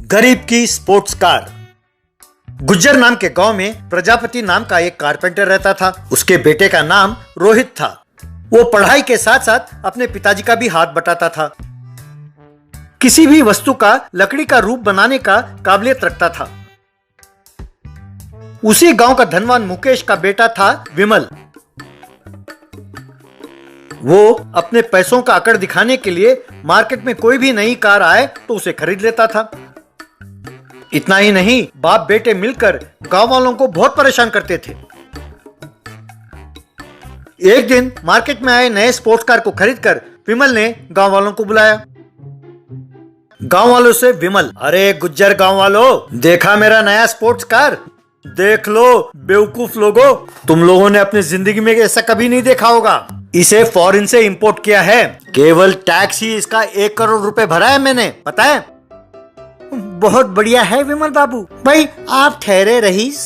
गरीब की sports car. Gujjar नाम के गांव में प्रजापति नाम का एक कारपेंटर रहता था। उसके बेटे का नाम रोहित था। वो पढ़ाई के साथ साथ अपने पिताजी का भी हाथ बटाता था। किसी भी वस्तु का लकड़ी का रूप बनाने का काबिलियत रखता था। उसी गांव का धनवान मुकेश का बेटा था विमल। वो अपने पैसों का अकड़ दिखाने के लिए मार्केट में कोई भी नई कार आए तो उसे खरीद लेता था। इतना ही नहीं, बाप बेटे मिलकर गांव वालों को बहुत परेशान करते थे। एक दिन मार्केट में आए नए स्पोर्ट्स कार को खरीदकर विमल ने गांव वालों को बुलाया। गांव वालों से विमल, अरे गुज्जर गांव वालों, देखा मेरा नया स्पोर्ट्स कार? देख लो बेवकूफ लोगों, तुम लोगों ने अपनी जिंदगी में ऐसा कभी नहीं देखा होगा। इसे फॉरेन से इंपोर्ट किया है। केवल टैक्स ही इसका 1 करोड़ रुपए भरा है मैंने, पता है? बहुत बढ़िया है विमल बाबू। भाई आप ठहरे रहीस।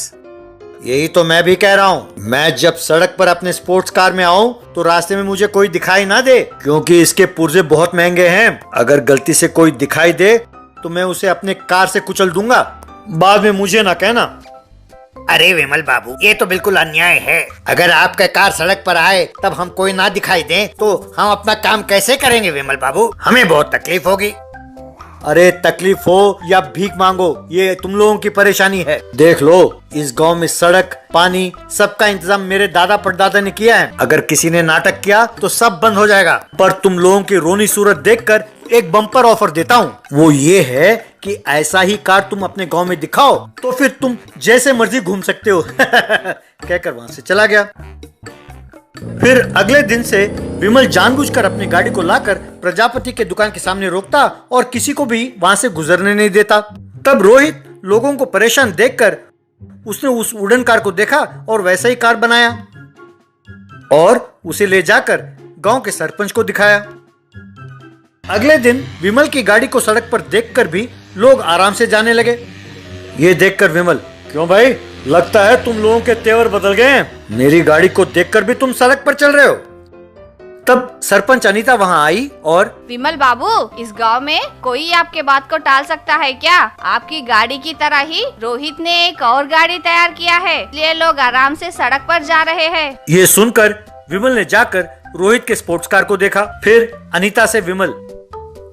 यही तो मैं भी कह रहा हूँ। मैं जब सड़क पर अपने स्पोर्ट्स कार में आऊँ तो रास्ते में मुझे कोई दिखाई ना दे, क्योंकि इसके पुर्जे बहुत महंगे हैं। अगर गलती से कोई दिखाई दे तो मैं उसे अपने कार से कुचल दूंगा। बाद में मुझे ना कहना। अरे विमल बाबू, ये तो बिल्कुल अन्याय है। अगर आपका कार सड़क पर आए तब हम कोई ना दिखाई दे तो हम अपना काम कैसे करेंगे विमल बाबू? हमें बहुत तकलीफ होगी। अरे तकलीफ हो या भीख मांगो, ये तुम लोगों की परेशानी है। देख लो, इस गांव में सड़क, पानी, सबका इंतजाम मेरे दादा परदादा ने किया है। अगर किसी ने नाटक किया तो सब बंद हो जाएगा। पर तुम लोगों की रोनी सूरत देखकर एक बम्पर ऑफर देता हूँ। वो ये है कि ऐसा ही कार तुम अपने गांव में दिखाओ तो फिर तुम जैसे मर्जी घूम सकते हो। कहकर वहां से चला गया। फिर अगले दिन से विमल जानबूझकर अपनी गाड़ी को लाकर प्रजापति के दुकान के सामने रोकता और किसी को भी वहां से गुजरने नहीं देता। तब रोहित लोगों को परेशान देखकर उसने उस वुडन कार को देखा और वैसा ही कार बनाया और उसे ले जाकर गांव के सरपंच को दिखाया। अगले दिन विमल की गाड़ी को सड़क पर देखकर भी लोग आराम से जाने लगे। ये देखकर विमल, क्यों भाई, लगता है तुम लोगों के तेवर बदल गए हैं। मेरी गाड़ी को देखकर भी तुम सड़क पर चल रहे हो। तब सरपंच अनीता वहां आई और, विमल बाबू, इस गांव में कोई आपके बात को टाल सकता है क्या? आपकी गाड़ी की तरह ही रोहित ने एक और गाड़ी तैयार किया है, इसलिए लोग आराम से सड़क पर जा रहे हैं। ये सुनकर विमल ने जाकर रोहित के स्पोर्ट्स कार को देखा। फिर अनीता से, विमल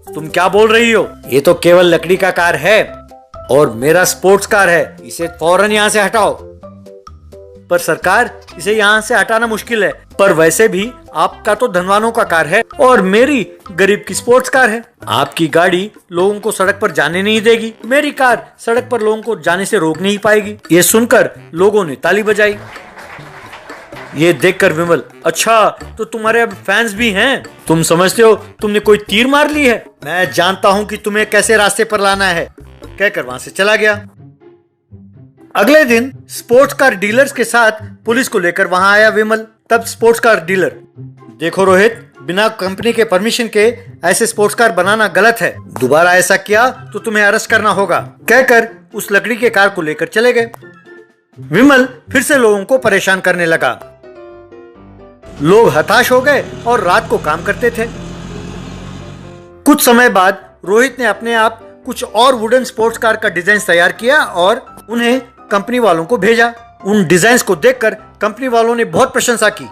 तुम क्या बोल रही हो? ये तो केवल लकड़ी का कार है और मेरा स्पोर्ट्स कार है। इसे फौरन यहाँ से हटाओ। पर सरकार, इसे यहाँ से हटाना मुश्किल है। पर वैसे भी आपका तो धनवानों का कार है और मेरी गरीब की स्पोर्ट्स कार है। आपकी गाड़ी लोगों को सड़क पर जाने नहीं देगी, मेरी कार सड़क पर लोगों को जाने से रोक नहीं पाएगी। ये सुनकर लोगों ने ताली बजाई। ये देखकर विमल, अच्छा तो तुम्हारे अब फैंस भी हैं? तुम समझते हो तुमने कोई तीर मार ली है? मैं जानता हूँ कि तुम्हें कैसे रास्ते पर लाना है, कहकर वहां से चला गया। अगले दिन स्पोर्ट्स कार डीलर्स के साथ पुलिस को लेकर वहां आया विमल। तब स्पोर्ट्स कार डीलर, देखो रोहित, बिना कंपनी के परमिशन के ऐसे स्पोर्ट्स कार बनाना गलत है। दोबारा ऐसा किया तो तुम्हें अरेस्ट करना होगा, कहकर उस लकड़ी के कार को लेकर चले गए। विमल फिर से लोगों को परेशान करने लगा। लोग हताश हो गए और रात को काम करते थे। कुछ समय बाद रोहित ने अपने आप कुछ और वुडन स्पोर्ट्स कार का डिजाइन तैयार किया और उन्हें कंपनी वालों को भेजा। उन डिजाइन्स को देखकर कंपनी वालों ने बहुत प्रशंसा की।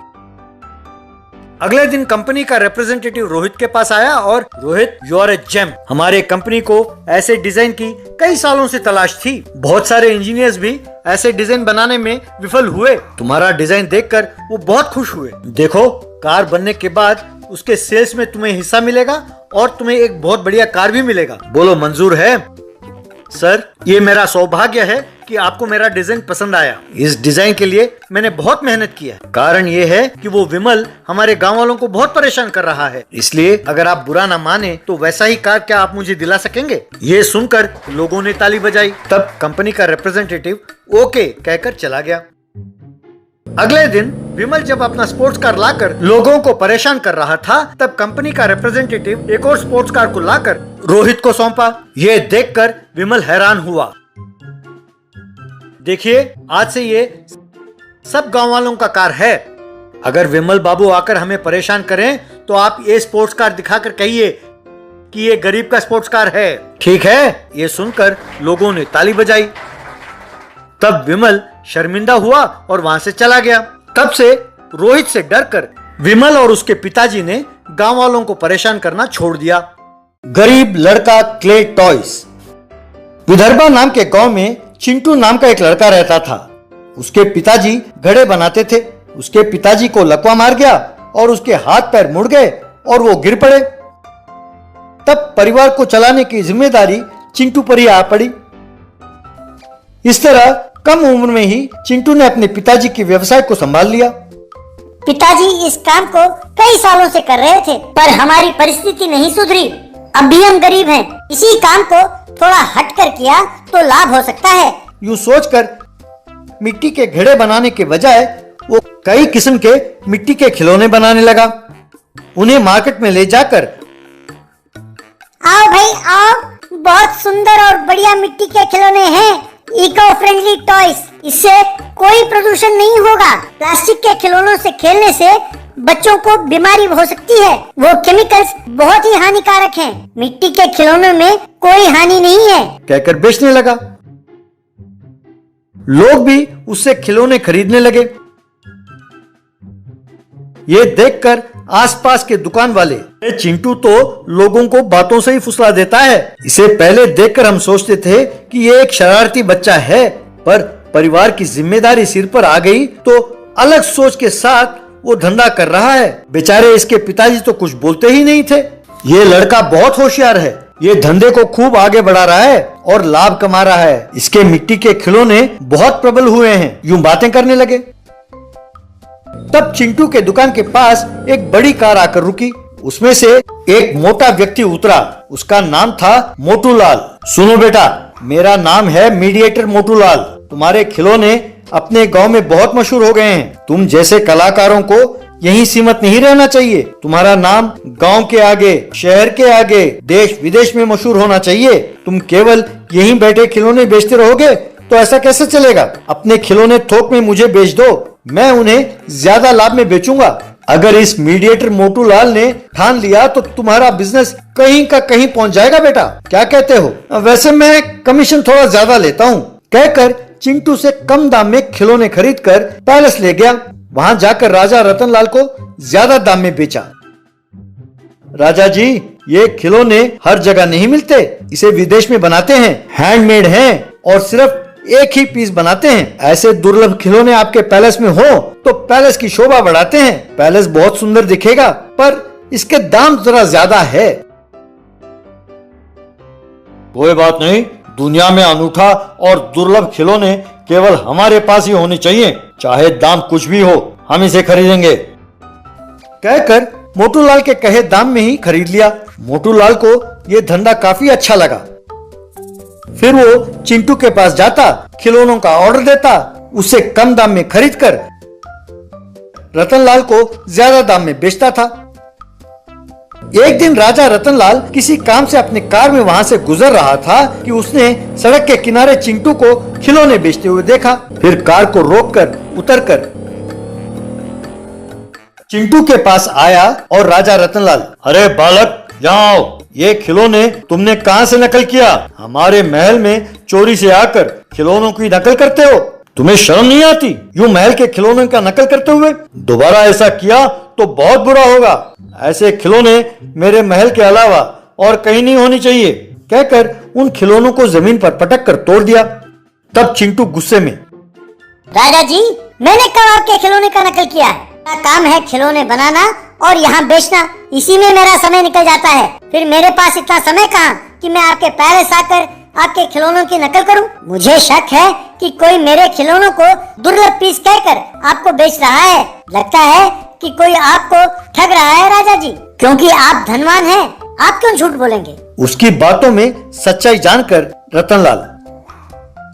अगले दिन कंपनी का रिप्रेजेंटेटिव रोहित के पास आया और, Rohit, you are a gem. हमारे कंपनी को ऐसे डिजाइन की कई सालों से तलाश थी। बहुत सारे इंजीनियर्स भी ऐसे डिजाइन बनाने में विफल हुए। तुम्हारा डिजाइन देखकर वो बहुत खुश हुए। देखो, कार बनने के बाद उसके सेल्स में तुम्हें हिस्सा मिलेगा और तुम्हें एक बहुत बढ़िया कार भी मिलेगा। बोलो मंजूर है? सर, ये मेरा सौभाग्य है कि आपको मेरा डिजाइन पसंद आया। इस डिजाइन के लिए मैंने बहुत मेहनत की है। कारण ये है कि वो विमल हमारे गांव वालों को बहुत परेशान कर रहा है। इसलिए अगर आप बुरा ना माने तो वैसा ही कार क्या आप मुझे दिला सकेंगे? ये सुनकर लोगों ने ताली बजाई। तब कंपनी का रिप्रेजेंटेटिव ओके कहकर चला गया। अगले दिन विमल जब अपना स्पोर्ट्स कार लाकर लोगों को परेशान कर रहा था, तब कंपनी का रिप्रेजेंटेटिव एक और स्पोर्ट्स कार को लाकर रोहित को सौंपा। ये देखकर विमल हैरान हुआ। देखिए, आज से ये सब गांव वालों का कार है। अगर विमल बाबू आकर हमें परेशान करें तो आप ये स्पोर्ट्स कार दिखाकर कहिए कि ये गरीब का स्पोर्ट्स कार है। ठीक है, ये सुनकर लोगों ने ताली बजाई। तब विमल शर्मिंदा हुआ और वहां से चला गया। तब से रोहित से डरकर विमल और उसके पिताजी ने गांव वालों को परेशान करना छोड़ दिया। गरीब लड़का क्ले टॉयज। विदर्भा नाम के गांव में चिंटू नाम का एक लड़का रहता था। उसके पिताजी घड़े बनाते थे। उसके पिताजी को लकवा मार गया और उसके हाथ पैर मुड़ गए और वो गिर पड़े। तब परिवार को चलाने की जिम्मेदारी चिंटू पर ही आ पड़ी। इस तरह कम उम्र में ही चिंटू ने अपने पिताजी के व्यवसाय को संभाल लिया। पिताजी इस काम को कई सालों से कर रहे थे, पर हमारी परिस्थिति नहीं सुधरी। अब भी हम गरीब हैं। इसी काम को थोड़ा हटकर किया तो लाभ हो सकता है। यूं सोचकर मिट्टी के घड़े बनाने के बजाय वो कई किस्म के मिट्टी के खिलौने बनाने लगा। उन्हें मार्केट में ले जाकर आओ भाई आओ, बहुत सुंदर और बढ़िया मिट्टी के खिलौने हैं, इको फ्रेंडली टॉयज। इससे कोई प्रदूषण नहीं होगा। प्लास्टिक के खिलौनों से खेलने से बच्चों को बीमारी हो सकती है। वो केमिकल्स बहुत ही हानिकारक हैं। मिट्टी के खिलौनों में कोई हानि नहीं है, कहकर बेचने लगा। लोग भी उससे खिलौने खरीदने लगे। ये देखकर आसपास के दुकान वाले, चिंटू तो लोगों को बातों से ही फुसला देता है। इसे पहले देखकर हम सोचते थे कि ये एक शरारती बच्चा है, पर परिवार की जिम्मेदारी सिर पर आ गई तो अलग सोच के साथ वो धंधा कर रहा है। बेचारे इसके पिताजी तो कुछ बोलते ही नहीं थे। ये लड़का बहुत होशियार है। ये धंधे को खूब आगे बढ़ा रहा है और लाभ कमा रहा है। इसके मिट्टी के खिलौने बहुत प्रबल हुए हैं। यूं बातें करने लगे। तब चिंटू के दुकान के पास एक बड़ी कार आकर रुकी। उसमें से एक मोटा व्यक्ति उतरा। उसका नाम था मोटूलाल। सुनो बेटा, मेरा नाम है मीडिएटर मोटूलाल। तुम्हारे खिलौने अपने गांव में बहुत मशहूर हो गए हैं। तुम जैसे कलाकारों को यहीं सीमित नहीं रहना चाहिए। तुम्हारा नाम गांव के आगे, शहर के आगे, देश विदेश में मशहूर होना चाहिए। तुम केवल यहीं बैठे खिलौने बेचते रहोगे तो ऐसा कैसे चलेगा। अपने खिलौने थोक में मुझे बेच दो, मैं उन्हें ज्यादा लाभ में बेचूंगा। अगर इस मीडिएटर मोटूलाल ने ठान लिया तो तुम्हारा बिजनेस कहीं का कहीं पहुंच जाएगा बेटा। क्या कहते हो? वैसे मैं कमीशन थोड़ा ज्यादा लेता हूँ, कहकर चिंटू से कम दाम में खिलौने खरीदकर पैलेस ले गया। वहां जाकर राजा रतनलाल को ज्यादा दाम में बेचा। राजा जी, ये खिलौने हर जगह नहीं मिलते। इसे विदेश में बनाते हैं, हैंडमेड हैं और सिर्फ एक ही पीस बनाते हैं। ऐसे दुर्लभ खिलौने आपके पैलेस में हो तो पैलेस की शोभा बढ़ाते हैं। पैलेस बहुत सुंदर दिखेगा, पर इसके दाम जरा ज्यादा है। कोई बात नहीं, दुनिया में अनूठा और दुर्लभ खिलौने केवल हमारे पास ही होने चाहिए। चाहे दाम कुछ भी हो, हम इसे खरीदेंगे, कहकर मोटूलाल के कहे दाम में ही खरीद लिया। मोटूलाल को यह धंधा काफी अच्छा लगा। फिर वो चिंटू के पास जाता, खिलौनों का ऑर्डर देता, उससे कम दाम में खरीदकर रतनलाल को ज्यादा दाम में बेचता था। एक दिन राजा रतनलाल किसी काम से अपने कार में वहां से गुजर रहा था कि उसने सड़क के किनारे चिंटू को खिलौने बेचते हुए देखा। फिर कार को रोककर उतरकर चिंटू के पास आया और राजा रतनलाल, अरे बालक, यहाँ आओ। ये खिलौने तुमने कहाँ से नकल किया? हमारे महल में चोरी से आकर खिलौनों की नकल करते हो? तुम्हें शर्म नहीं आती यूं महल के खिलौनों का नकल करते हुए? दोबारा ऐसा किया तो बहुत बुरा होगा। ऐसे खिलौने मेरे महल के अलावा और कहीं नहीं होनी चाहिए, कहकर उन खिलौनों को जमीन पर पटक कर तोड़ दिया। तब चिंटू गुस्से में, राजा जी, मैंने कब आपके खिलौने का नकल किया है? मेरा काम है खिलौने बनाना और यहाँ बेचना। इसी में मेरा समय निकल जाता है। फिर मेरे पास इतना समय कहाँ कि मैं आपके पैलेस आकर आपके खिलौनों की नकल करूं? मुझे शक है कि कोई मेरे खिलौनों को दुर्लभ पीस कहकर आपको बेच रहा है। लगता है कि कोई आपको ठग रहा है राजा जी, क्योंकि आप धनवान हैं। आप क्यों झूठ बोलेंगे? उसकी बातों में सच्चाई जानकर रतनलाल,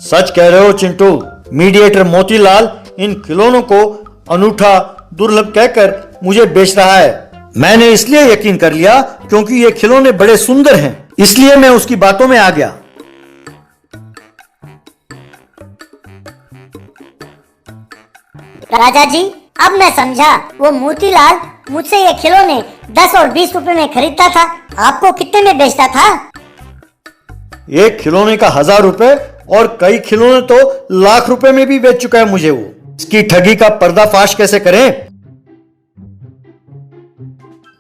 सच कह रहे हो चिंटू। मीडिएटर मोतीलाल इन खिलौनों को अनूठा दुर्लभ कहकर मुझे बेच रहा है। मैंने इसलिए यकीन कर लिया क्योंकि ये खिलौने बड़े सुंदर हैं, इसलिए मैं उसकी बातों में आ गया। राजा जी, अब मैं समझा, वो मोतीलाल मुझसे ये खिलौने 10 और 20 रुपए में खरीदता था, आपको कितने में बेचता था? एक खिलौने का 1000 रुपए और कई खिलौने तो लाख रुपए में भी बेच चुका है मुझे वो। इसकी ठगी का पर्दाफाश कैसे करें?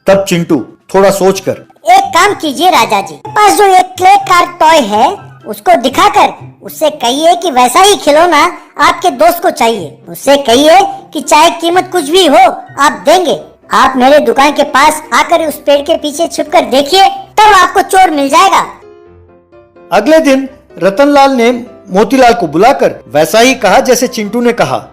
तब चिंटू थोड़ा सोचकर, एक काम कीजिए राजा जी, पास जो एक क्ले कार टॉय है उसको दिखाकर उससे कहिए कि वैसा ही खिलौना आपके दोस्त को चाहिए। उससे कहिए कि चाहे कीमत कुछ भी हो आप देंगे। आप मेरे दुकान के पास आकर उस पेड़ के पीछे छिपकर देखिए, तब आपको चोर मिल जाएगा। अगले दिन रतनलाल ने मोतीलाल को बुलाकर वैसा ही कहा जैसे चिंटू ने कहा।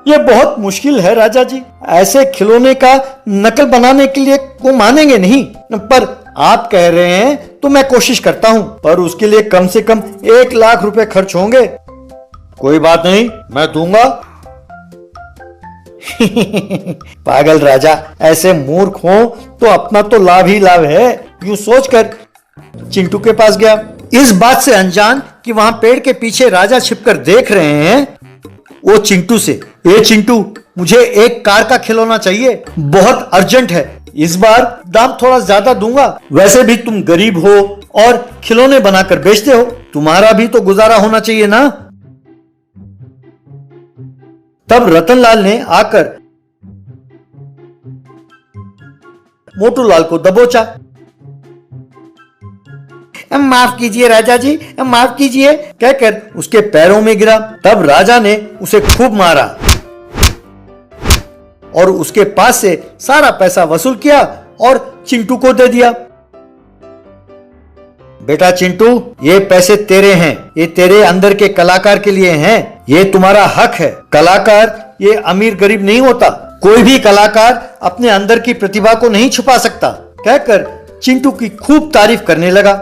यह बहुत मुश्किल है राजा जी, ऐसे खिलौने का नकल बनाने के लिए वो मानेंगे नहीं, पर आप कह रहे हैं तो मैं कोशिश करता हूं, पर उसके लिए कम से कम 1 लाख रुपए खर्च होंगे। कोई बात नहीं, मैं दूंगा। पागल राजा, ऐसे मूर्ख हो तो अपना तो लाभ ही लाभ है, यूं सोचकर चिंटू के पास गया। इस बात से अनजान कि वहां पेड़ के पीछे राजा छिपकर देख रहे हैं, वो चिंटू से, ए चिंटू, मुझे एक कार का खिलौना चाहिए, बहुत अर्जेंट है, इस बार दाम थोड़ा ज्यादा दूंगा। वैसे भी तुम गरीब हो और खिलौने बनाकर बेचते हो, तुम्हारा भी तो गुजारा होना चाहिए ना। तब रतनलाल ने आकर मोटूलाल को दबोचा। माफ कीजिए राजा जी, माफ कीजिए, कहकर उसके पैरों में गिरा। तब राजा ने उसे खूब मारा और उसके पास से सारा पैसा वसूल किया और चिंटू को दे दिया। बेटा चिंटू, ये पैसे तेरे हैं, ये तेरे अंदर के कलाकार के लिए हैं, ये तुम्हारा हक है। कलाकार ये अमीर गरीब नहीं होता, कोई भी कलाकार अपने अंदर की प्रतिभा को नहीं छुपा सकता, कहकर चिंटू की खूब तारीफ करने लगा।